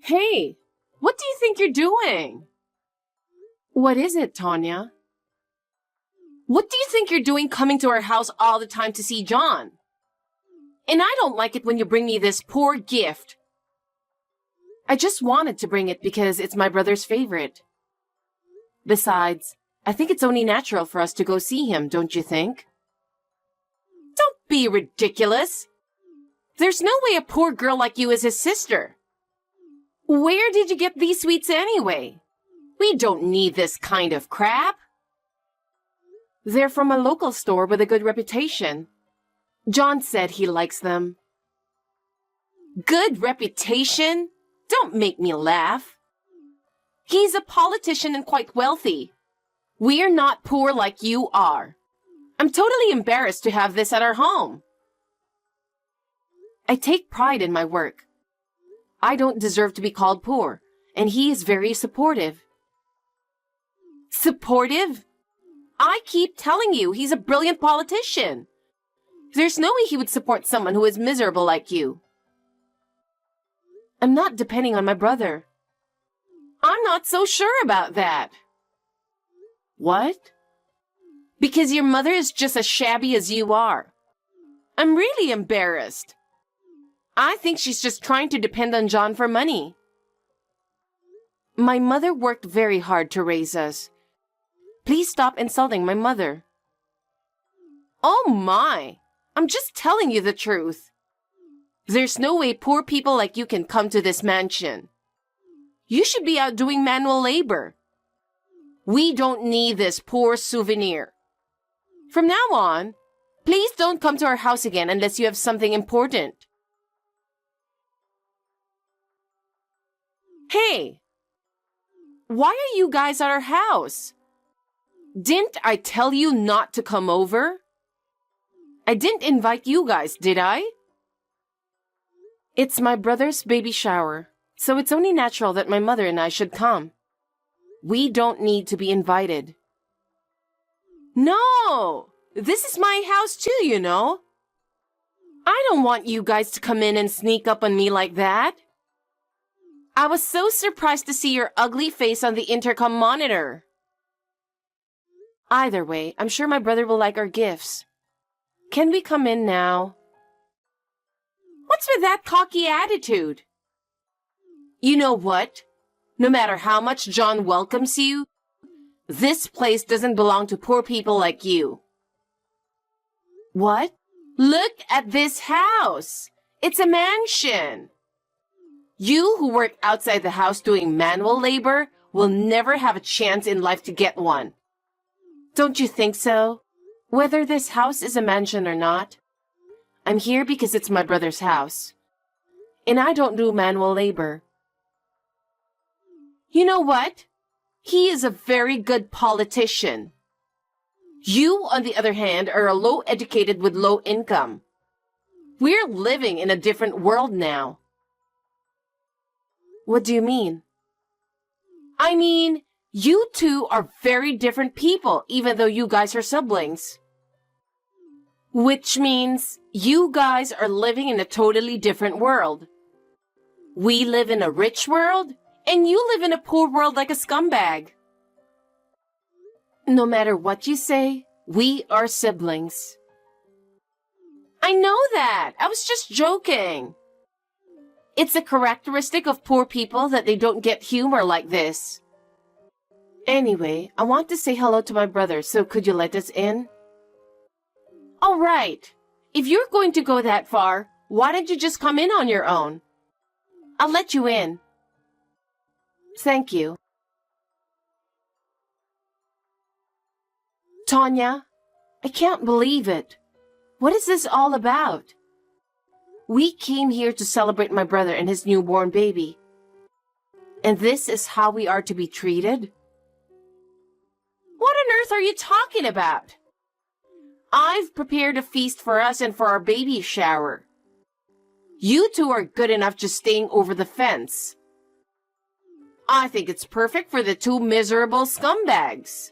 Hey, what do you think you're doing? What is it, Tanya? What do you think you're doing coming to our house all the time to see John? And I don't like it when you bring me this poor gift. I just wanted to bring it because it's my brother's favorite. Besides, I think it's only natural for us to go see him, don't you think? Don't be ridiculous. There's no way a poor girl like you is his sister. Where did you get these sweets anyway? We don't need this kind of crap. They're from a local store with a good reputation. John said he likes them. Good reputation? Don't make me laugh. He's a politician and quite wealthy. We're not poor like you are. I'm totally embarrassed to have this at our home. I take pride in my work. I don't deserve to be called poor, and he is very supportive. Supportive? I keep telling you, he's a brilliant politician. There's no way he would support someone who is miserable like you. I'm not depending on my brother. I'm not so sure about that. What? Because your mother is just as shabby as you are. I'm really embarrassed. I think she's just trying to depend on John for money. My mother worked very hard to raise us. Please stop insulting my mother. Oh my! I'm just telling you the truth. There's no way poor people like you can come to this mansion. You should be out doing manual labor. We don't need this poor souvenir. From now on, please don't come to our house again unless you have something important. Hey! Why are you guys at our house? Didn't I tell you not to come over? I didn't invite you guys, did I? It's my brother's baby shower, so it's only natural that my mother and I should come. We don't need to be invited. No! This is my house too, you know. I don't want you guys to come in and sneak up on me like that. I was so surprised to see your ugly face on the intercom monitor. Either way, I'm sure my brother will like our gifts. Can we come in now? What's with that cocky attitude? You know what? No matter how much John welcomes you, this place doesn't belong to poor people like you. What? Look at this house. It's a mansion. You who work outside the house doing manual labor will never have a chance in life to get one. Don't you think so? Whether this house is a mansion or not, I'm here because it's my brother's house. And I don't do manual labor. You know what? He is a very good politician. You, on the other hand, are a low-educated with low income. We're living in a different world now. What do you mean? I mean, you two are very different people, even though you guys are siblings. Which means you guys are living in a totally different world. We live in a rich world, and you live in a poor world like a scumbag. No matter what you say, we are siblings. I know that. I was just joking. It's a characteristic of poor people that they don't get humor like this. Anyway, I want to say hello to my brother, so could you let us in? All right. If you're going to go that far, why don't you just come in on your own? I'll let you in. Thank you. Tanya, I can't believe it. What is this all about? We came here to celebrate my brother and his newborn baby. And this is how we are to be treated? What on earth are you talking about? I've prepared a feast for us and for our baby shower. You two are good enough just staying over the fence. I think it's perfect for the two miserable scumbags.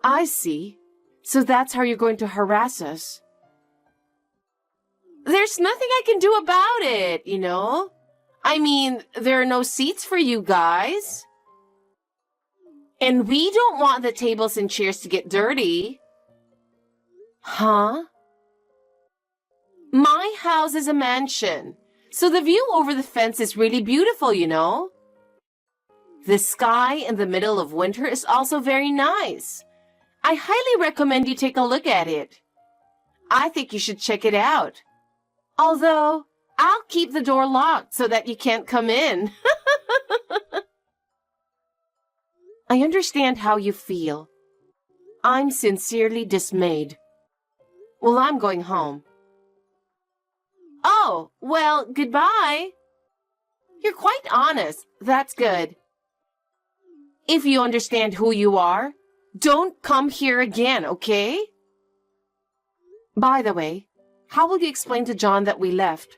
I see. So that's how you're going to harass us. There's nothing I can do about it, you know. I mean, there are no seats for you guys. And we don't want the tables and chairs to get dirty. Huh? My house is a mansion, so the view over the fence is really beautiful, you know. The sky in the middle of winter is also very nice. I highly recommend you take a look at it. I think you should check it out. Although, I'll keep the door locked so that you can't come in. I understand how you feel. I'm sincerely dismayed. Well, I'm going home. Oh, well, goodbye. You're quite honest. That's good. If you understand who you are, don't come here again, okay? By the way, how will you explain to John that we left?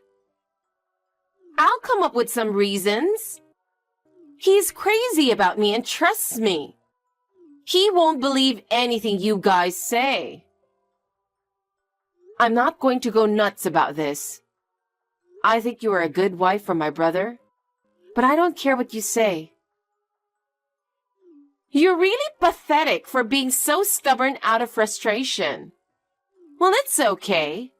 I'll come up with some reasons. He's crazy about me and trusts me. He won't believe anything you guys say. I'm not going to go nuts about this. I think you are a good wife for my brother, but I don't care what you say. You're really pathetic for being so stubborn out of frustration. Well, it's okay.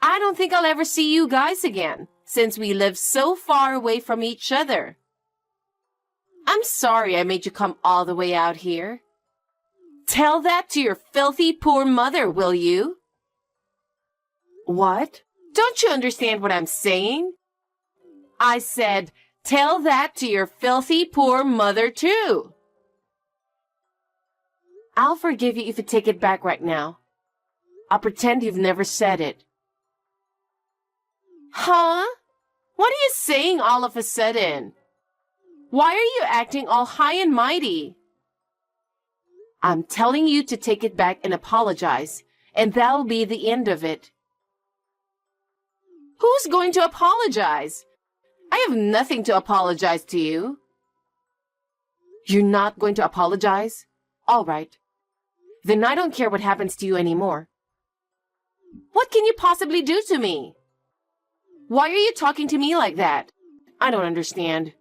I don't think I'll ever see you guys again, since we live so far away from each other. I'm sorry I made you come all the way out here. Tell that to your filthy poor mother, will you? What? Don't you understand what I'm saying? I said, tell that to your filthy poor mother, too. I'll forgive you if you take it back right now. I'll pretend you've never said it. Huh? What are you saying all of a sudden? Why are you acting all high and mighty? I'm telling you to take it back and apologize, and that'll be the end of it. Who's going to apologize? I have nothing to apologize to you. You're not going to apologize? All right. Then I don't care what happens to you anymore. What can you possibly do to me? Why are you talking to me like that? I don't understand.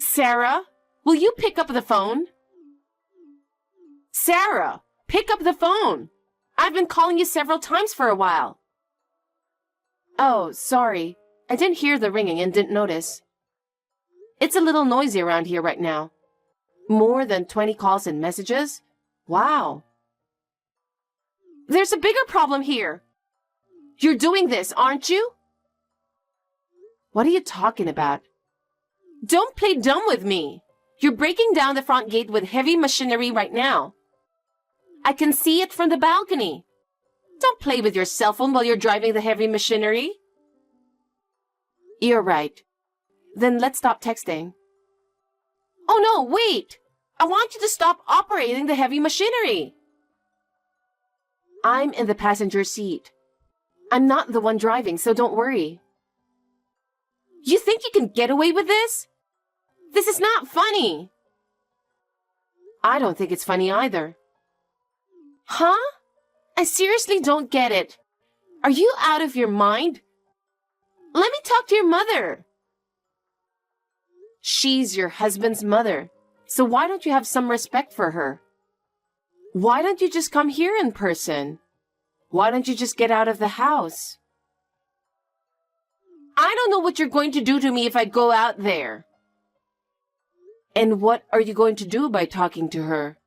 Sarah, will you pick up the phone? Sarah, pick up the phone. I've been calling you several times for a while. Oh, sorry. I didn't hear the ringing and didn't notice. It's a little noisy around here right now. More than 20 calls and messages? Wow. There's a bigger problem here. You're doing this, aren't you? What are you talking about? Don't play dumb with me. You're breaking down the front gate with heavy machinery right now. I can see it from the balcony. Don't play with your cell phone while you're driving the heavy machinery. You're right. Then let's stop texting. Oh no, wait! I want you to stop operating the heavy machinery. I'm in the passenger seat. I'm not the one driving, so don't worry. You think you can get away with this? This is not funny. I don't think it's funny either. Huh? I seriously don't get it. Are you out of your mind? Let me talk to your mother. She's your husband's mother, so why don't you have some respect for her? Why don't you just come here in person? Why don't you just get out of the house? I don't know what you're going to do to me if I go out there. And what are you going to do by talking to her?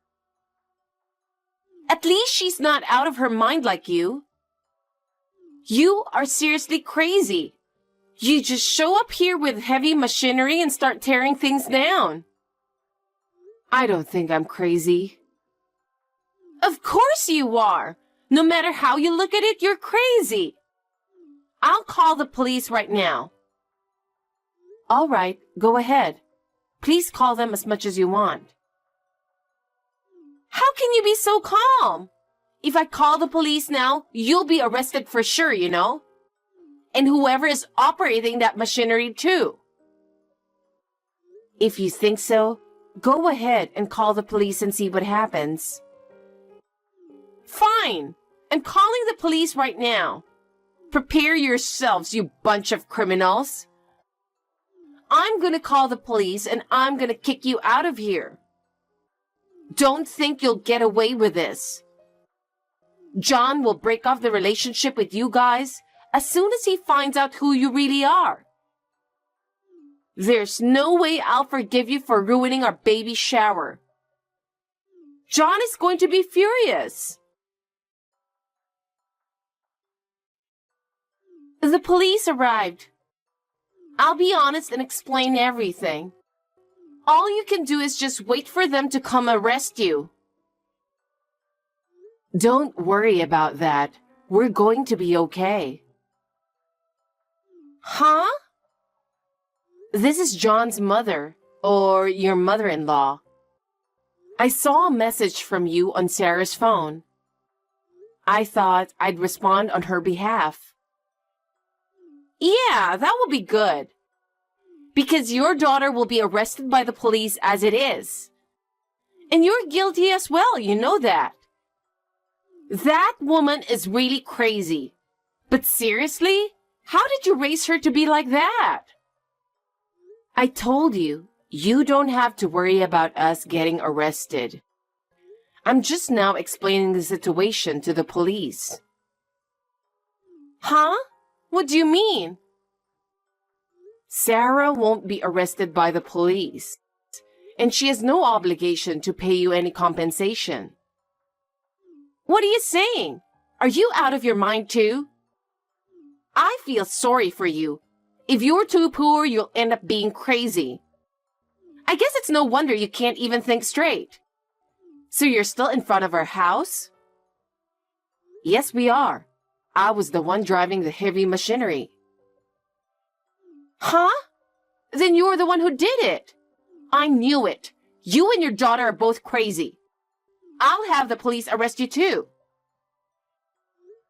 At least she's not out of her mind like you. You are seriously crazy. You just show up here with heavy machinery and start tearing things down. I don't think I'm crazy. Of course you are. No matter how you look at it, you're crazy. I'll call the police right now. All right, go ahead. Please call them as much as you want. How can you be so calm? If I call the police now, you'll be arrested for sure, you know? And whoever is operating that machinery too. If you think so, go ahead and call the police and see what happens. Fine. I'm calling the police right now. Prepare yourselves, you bunch of criminals. I'm gonna call the police and I'm gonna kick you out of here. Don't think you'll get away with this. John will break off the relationship with you guys as soon as he finds out who you really are. There's no way I'll forgive you for ruining our baby shower. John is going to be furious. The police arrived. I'll be honest and explain everything. All you can do is just wait for them to come arrest you. Don't worry about that. We're going to be okay. Huh? This is John's mother, or your mother-in-law. I saw a message from you on Sarah's phone. I thought I'd respond on her behalf. Yeah, that will be good. Because your daughter will be arrested by the police as it is. And you're guilty as well, you know that. That woman is really crazy. But seriously, how did you raise her to be like that? I told you, you don't have to worry about us getting arrested. I'm just now explaining the situation to the police. Huh? What do you mean? Sarah won't be arrested by the police, and she has no obligation to pay you any compensation. What are you saying? Are you out of your mind too? I feel sorry for you. If you're too poor, you'll end up being crazy. I guess it's no wonder you can't even think straight. So you're still in front of our house? Yes, we are. I was the one driving the heavy machinery. Huh? Then you're the one who did it. I knew it. You and your daughter are both crazy. I'll have the police arrest you too.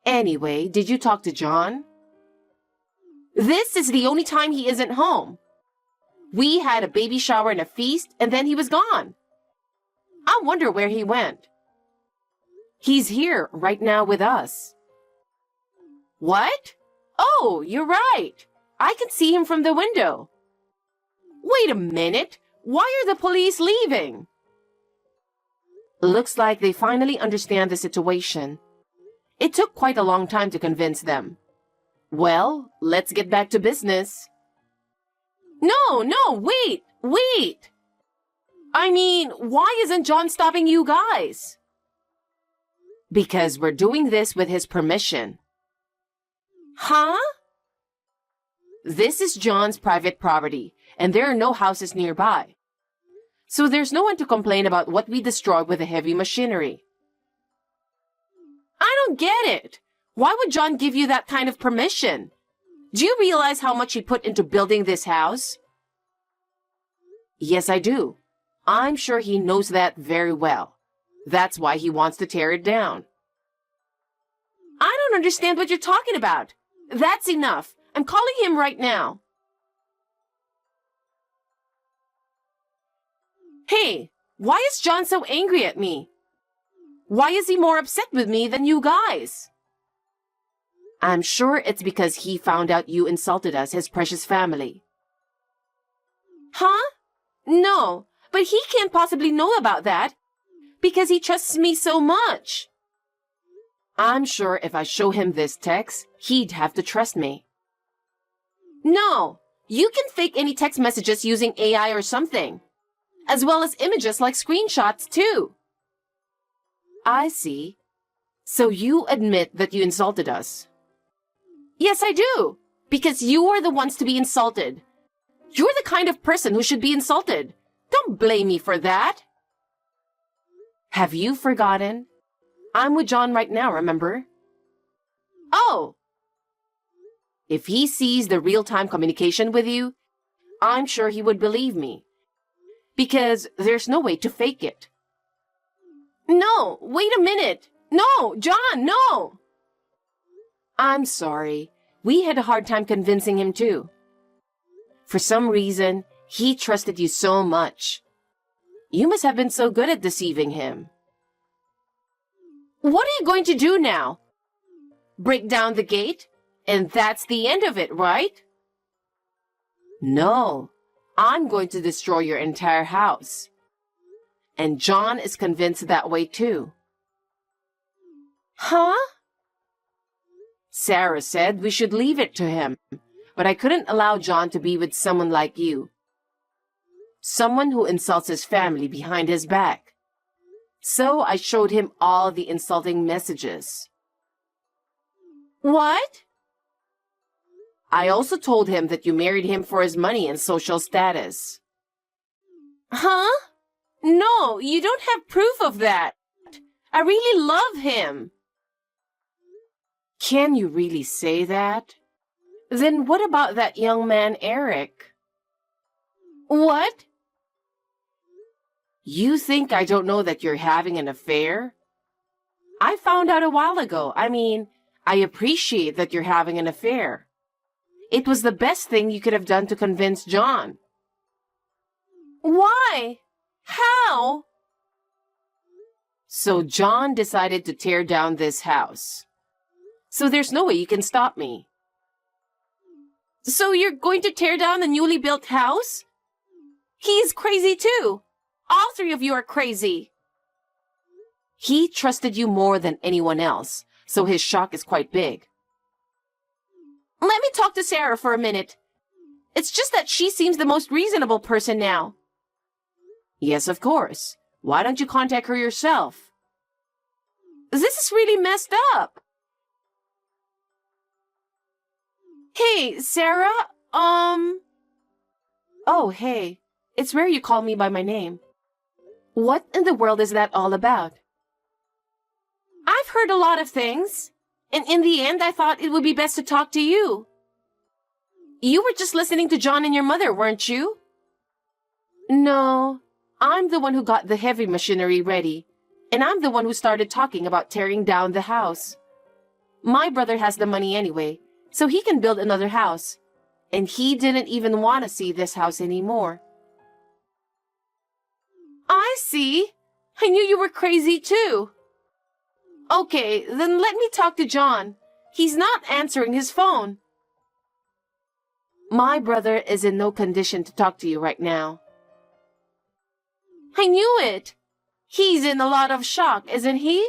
Anyway, did you talk to John? This is the only time he isn't home. We had a baby shower and a feast, and then he was gone. I wonder where he went. He's here right now with us. What? Oh, you're right. I can see him from the window. Wait a minute. Why are the police leaving? Looks like they finally understand the situation. It took quite a long time to convince them. Well, let's get back to business. No, wait. I mean, why isn't John stopping you guys? Because we're doing this with his permission. Huh? This is John's private property, and there are no houses nearby. So there's no one to complain about what we destroyed with the heavy machinery. I don't get it. Why would John give you that kind of permission? Do you realize how much he put into building this house? Yes, I do. I'm sure he knows that very well. That's why he wants to tear it down. I don't understand what you're talking about. That's enough. I'm calling him right now. Hey, why is John so angry at me? Why is he more upset with me than you guys? I'm sure it's because he found out you insulted us, his precious family. Huh? No, but he can't possibly know about that because he trusts me so much. I'm sure if I show him this text, he'd have to trust me. No, you can fake any text messages using AI or something, as well as images like screenshots too. I see. So you admit that you insulted us? Yes, I do, because you are the ones to be insulted. You're the kind of person who should be insulted. Don't blame me for that. Have you forgotten? I'm with John right now, remember? Oh! If he sees the real-time communication with you, I'm sure he would believe me. Because there's no way to fake it. No, wait a minute. No, John, no! I'm sorry. We had a hard time convincing him too. For some reason, he trusted you so much. You must have been so good at deceiving him. What are you going to do now? Break down the gate? And that's the end of it, right? No, I'm going to destroy your entire house. And John is convinced that way too. Huh? Sarah said we should leave it to him, but I couldn't allow John to be with someone like you. Someone who insults his family behind his back. So I showed him all the insulting messages. What? I also told him that you married him for his money and social status. Huh? No, you don't have proof of that. I really love him. Can you really say that? Then what about that young man, Eric? What? You think I don't know that you're having an affair? I found out a while ago. I appreciate that you're having an affair. It was the best thing you could have done to convince John. Why? How? So John decided to tear down this house. So there's no way you can stop me. So you're going to tear down the newly built house? He's crazy too. All three of you are crazy. He trusted you more than anyone else, so his shock is quite big. Let me talk to Sarah for a minute. It's just that she seems the most reasonable person now. Yes, of course. Why don't you contact her yourself? This is really messed up. Hey, Sarah, Oh, hey. It's rare you call me by my name. What in the world is that all about? I've heard a lot of things, and in the end I thought it would be best to talk to you. You were just listening to John and your mother, weren't you? No, I'm the one who got the heavy machinery ready, and I'm the one who started talking about tearing down the house. My brother has the money anyway, so he can build another house, and he didn't even want to see this house anymore. I see. I knew you were crazy too. Okay, then let me talk to John. He's not answering his phone. My brother is in no condition to talk to you right now. I knew it. He's in a lot of shock, isn't he?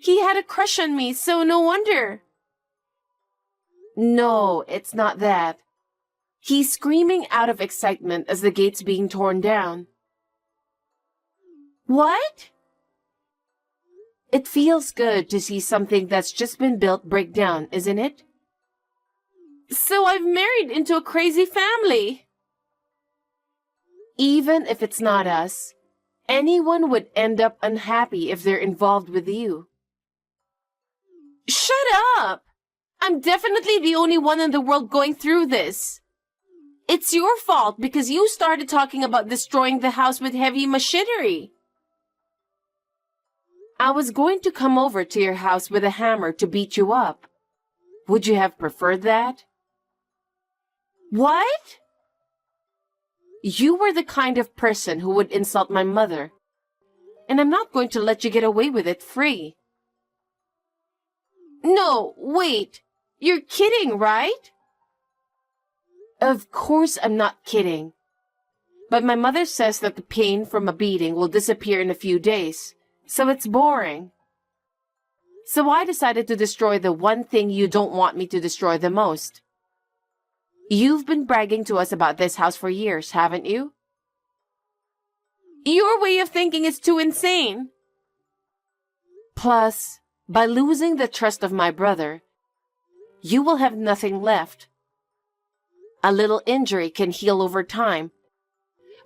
He had a crush on me, so no wonder. No, it's not that. He's screaming out of excitement as the gate's being torn down. What? It feels good to see something that's just been built break down, isn't it? So I've married into a crazy family. Even if it's not us, anyone would end up unhappy if they're involved with you. Shut up! I'm definitely the only one in the world going through this. It's your fault because you started talking about destroying the house with heavy machinery. I was going to come over to your house with a hammer to beat you up. Would you have preferred that? What? You were the kind of person who would insult my mother, and I'm not going to let you get away with it free. No, wait. You're kidding, right? Of course I'm not kidding. But my mother says that the pain from a beating will disappear in a few days, so it's boring. So I decided to destroy the one thing you don't want me to destroy the most. You've been bragging to us about this house for years, haven't you? Your way of thinking is too insane. Plus, by losing the trust of my brother, you will have nothing left. A little injury can heal over time,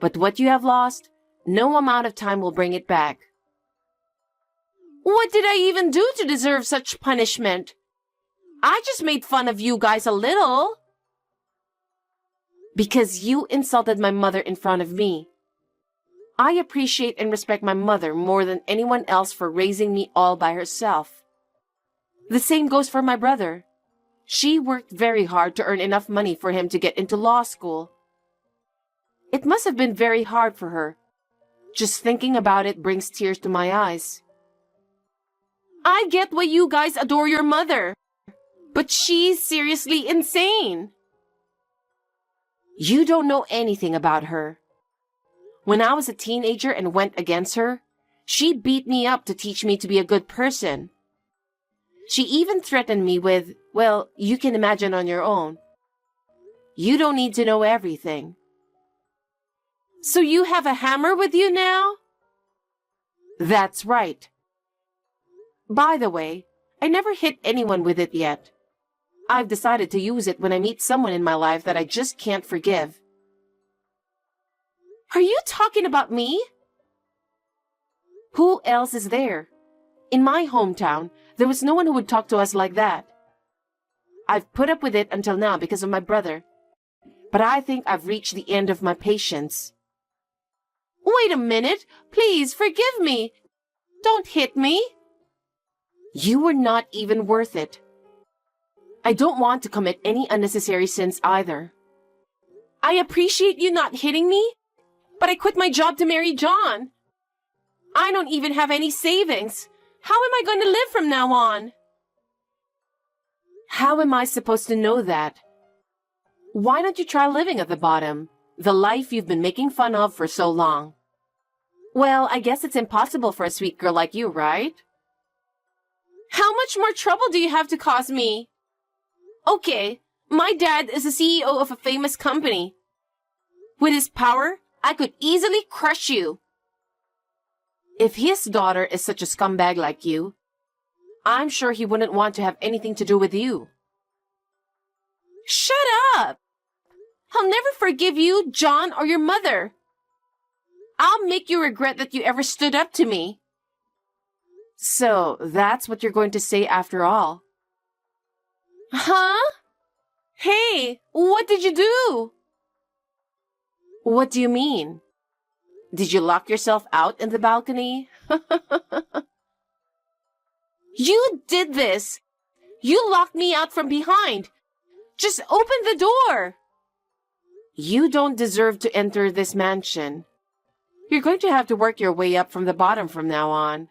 but what you have lost, no amount of time will bring it back. What did I even do to deserve such punishment? I just made fun of you guys a little. Because you insulted my mother in front of me. I appreciate and respect my mother more than anyone else for raising me all by herself. The same goes for my brother. She worked very hard to earn enough money for him to get into law school. It must have been very hard for her. Just thinking about it brings tears to my eyes. I get why you guys adore your mother. But she's seriously insane. You don't know anything about her. When I was a teenager and went against her, she beat me up to teach me to be a good person. She even threatened me with, well, you can imagine on your own. You don't need to know everything. So you have a hammer with you now? That's right. By the way, I never hit anyone with it yet. I've decided to use it when I meet someone in my life that I just can't forgive. Are you talking about me? Who else is there? In my hometown, there was no one who would talk to us like that. I've put up with it until now because of my brother. But I think I've reached the end of my patience. Wait a minute. Please forgive me. Don't hit me. You were not even worth it. I don't want to commit any unnecessary sins either. I appreciate you not hitting me, but I quit my job to marry John. I don't even have any savings. How am I going to live from now on? How am I supposed to know that? Why don't you try living at the bottom, the life you've been making fun of for so long? Well, I guess it's impossible for a sweet girl like you, right? How much more trouble do you have to cause me? Okay, my dad is the CEO of a famous company. With his power, I could easily crush you. If his daughter is such a scumbag like you, I'm sure he wouldn't want to have anything to do with you. Shut up! I'll never forgive you, John, or your mother. I'll make you regret that you ever stood up to me. So, that's what you're going to say after all. Huh? Hey, what did you do? What do you mean? Did you lock yourself out in the balcony? You did this! You locked me out from behind! Just open the door! You don't deserve to enter this mansion. You're going to have to work your way up from the bottom from now on.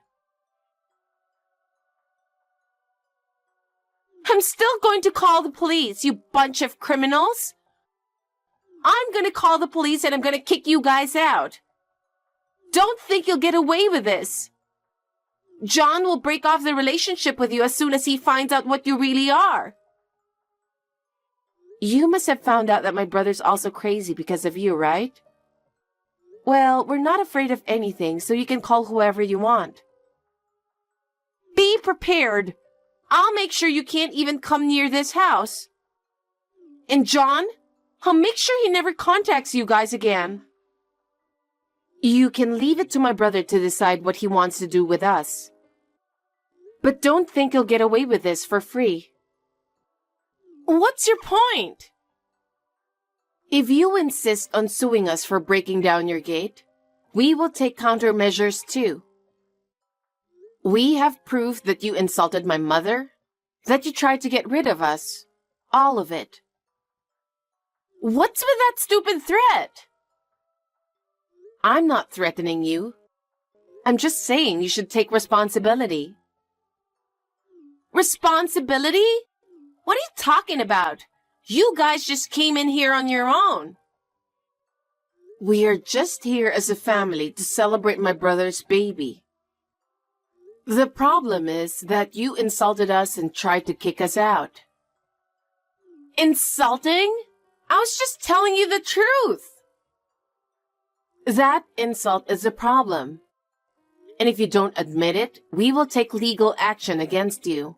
I'm still going to call the police, you bunch of criminals! I'm going to call the police and I'm going to kick you guys out. Don't think you'll get away with this. John will break off the relationship with you as soon as he finds out what you really are. You must have found out that my brother's also crazy because of you, right? Well, we're not afraid of anything, so you can call whoever you want. Be prepared. I'll make sure you can't even come near this house. And John, I'll make sure he never contacts you guys again. You can leave it to my brother to decide what he wants to do with us. But don't think you'll get away with this for free. What's your point? If you insist on suing us for breaking down your gate, we will take countermeasures too. We have proof that you insulted my mother, that you tried to get rid of us. All of it. What's with that stupid threat? I'm not threatening you. I'm just saying you should take responsibility. Responsibility? What are you talking about? You guys just came in here on your own. We are just here as a family to celebrate my brother's baby. The problem is that you insulted us and tried to kick us out. Insulting? I was just telling you the truth. That insult is a problem. And if you don't admit it, we will take legal action against you.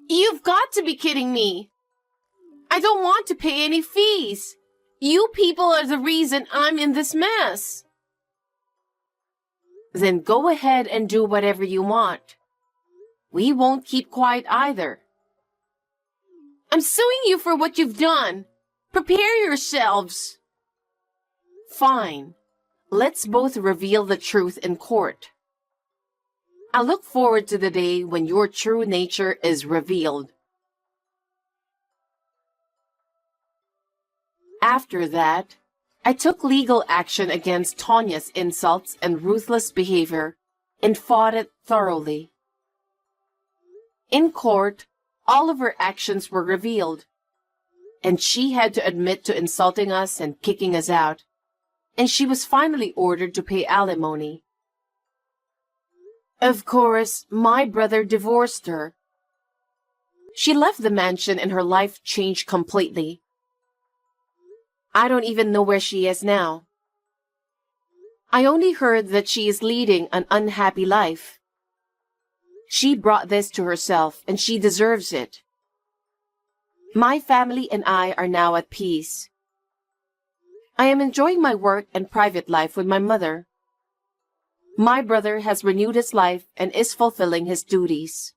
You've got to be kidding me. I don't want to pay any fees. You people are the reason I'm in this mess. Then go ahead and do whatever you want. We won't keep quiet either. I'm suing you for what you've done. Prepare yourselves. Fine. Let's both reveal the truth in court. I look forward to the day when your true nature is revealed. After that, I took legal action against Tonya's insults and ruthless behavior and fought it thoroughly. In court, all of her actions were revealed, and she had to admit to insulting us and kicking us out, and she was finally ordered to pay alimony. Of course, my brother divorced her. She left the mansion and her life changed completely. I don't even know where she is now. I only heard that she is leading an unhappy life. She brought this to herself, and she deserves it. My family and I are now at peace. I am enjoying my work and private life with my mother. My brother has renewed his life and is fulfilling his duties.